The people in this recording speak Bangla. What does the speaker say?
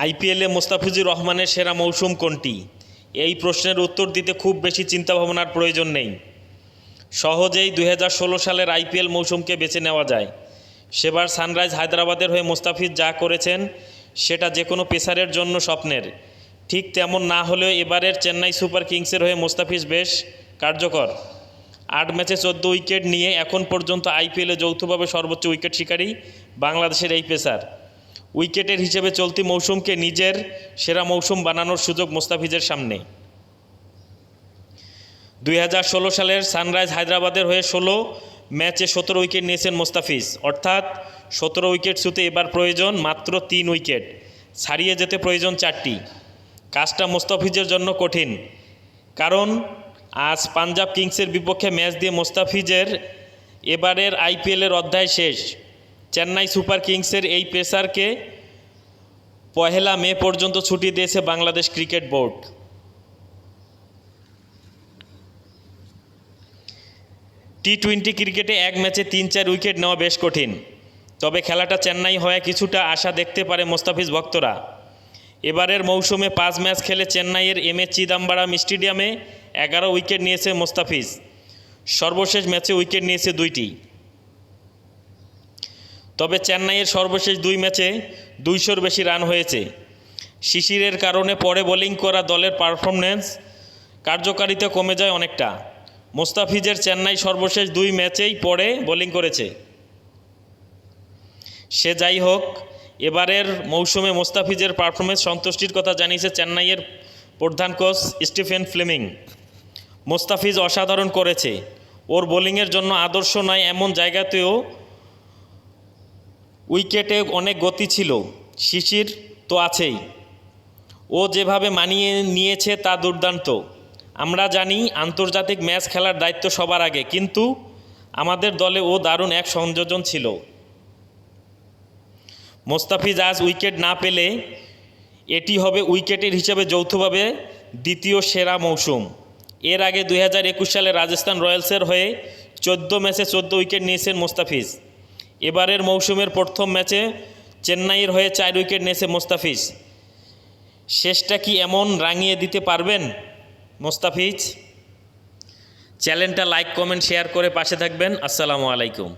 আইপিএলে মোস্তাফিজুর রহমানের সেরা মৌসুম কোনটি? এই প্রশ্নের উত্তর দিতে খুব বেশি চিন্তাভাবনার প্রয়োজন নেই। সহজেই 2016 সালের আইপিএল মৌসুমকে বেছে নেওয়া যায়। সেবার সানরাইজ হায়দ্রাবাদের হয়ে মোস্তাফিজ যা করেছেন সেটা যে কোনো পেসারের জন্য স্বপ্নের। ঠিক তেমন না হলেও এবারের চেন্নাই সুপার কিংসের হয়ে মোস্তাফিজ বেশ কার্যকর। 8 ম্যাচে 14 উইকেট নিয়ে এখন পর্যন্ত আইপিএলে যৌথভাবে সর্বোচ্চ উইকেট শিকারী বাংলাদেশের এই পেসার। উইকেটের হিসেবে চলতি মৌসুমকে নিজের সেরা মৌসুম বানানোর সুযোগ মোস্তাফিজের সামনে। 2016 সালের সানরাইজ হায়দ্রাবাদের হয়ে 16 ম্যাচে 17 উইকেট নিয়েছেন মোস্তাফিজ। অর্থাৎ 17 উইকেট ছুঁতে এবার প্রয়োজন মাত্র 3 উইকেট, ছাড়িয়ে যেতে প্রয়োজন 4টি। কাজটা মোস্তাফিজের জন্য কঠিন, কারণ আজ পাঞ্জাব কিংসের বিপক্ষে ম্যাচ দিয়ে মোস্তাফিজের এবারের আইপিএলের অধ্যায় শেষ। চেন্নাই সুপার কিংসের এই পেসারকে 1 মে পর্যন্ত ছুটি দিয়েছে বাংলাদেশ ক্রিকেট বোর্ড। টি-20 ক্রিকেটে এক ম্যাচে 3-4 উইকেট নেওয়া বেশ কঠিন, তবে খেলাটা চেন্নাই হয়ে কিছুটা আশা দেখতে পারে মোস্তাফিজ ভক্তরা। এবারের মৌসুমে 5 ম্যাচ খেলে চেন্নাইয়ের এমএ চিদাম্বারাম স্টেডিয়ামে 11 উইকেট নিয়েছে মোস্তাফিজ। সর্বশেষ ম্যাচে উইকেট নিয়েছে 2টি। তবে চেন্নাইয়ের সর্বশেষ 2 ম্যাচে 200-র বেশি রান হয়েছে। শিশিরের কারণে পরে বোলিং করা দলের পারফরম্যান্স কার্যকারিতা কমে যায় অনেকটা। মোস্তাফিজের চেন্নাই সর্বশেষ 2 ম্যাচেই পরে বোলিং করেছে। সে যাই হোক, এবারের মৌসুমে মোস্তাফিজের পারফরম্যান্স সন্তুষ্টির কথা জানিয়েছে চেন্নাইয়ের প্রধান কোচ স্টিফেন ফ্লেমিং। মোস্তাফিজ অসাধারণ করেছে, ওর বোলিংয়ের জন্য আদর্শ নয় এমন জায়গাতেও উইকেটে অনেক গতি ছিল। শিশির তো আছেই, ও যেভাবে মানিয়ে নিয়েছে তা দুর্দান্ত। আমরা জানি আন্তর্জাতিক ম্যাচ খেলার দায়িত্ব সবার আগে, কিন্তু আমাদের দলে ও দারুণ এক সংযোজন ছিল। মোস্তাফিজ আজ উইকেট না পেলে এটি হবে উইকেটের হিসেবে যৌথভাবে দ্বিতীয় সেরা মৌসুম। এর আগে 2021 সালে রাজস্থান রয়্যালসের হয়ে 14 ম্যাচে 14 উইকেট নিয়েছেন মোস্তাফিজ। এবারের মৌসুমের প্রথম ম্যাচে চেন্নাইয়ের হয়ে 4 উইকেট নিয়েছে মোস্তাফিজ। শেষটা কি এমন রাঙিয়ে দিতে পারবেন মোস্তাফিজ? চ্যানেলটা লাইক, কমেন্ট, শেয়ার করে পাশে থাকবেন। আসসালামু আলাইকুম।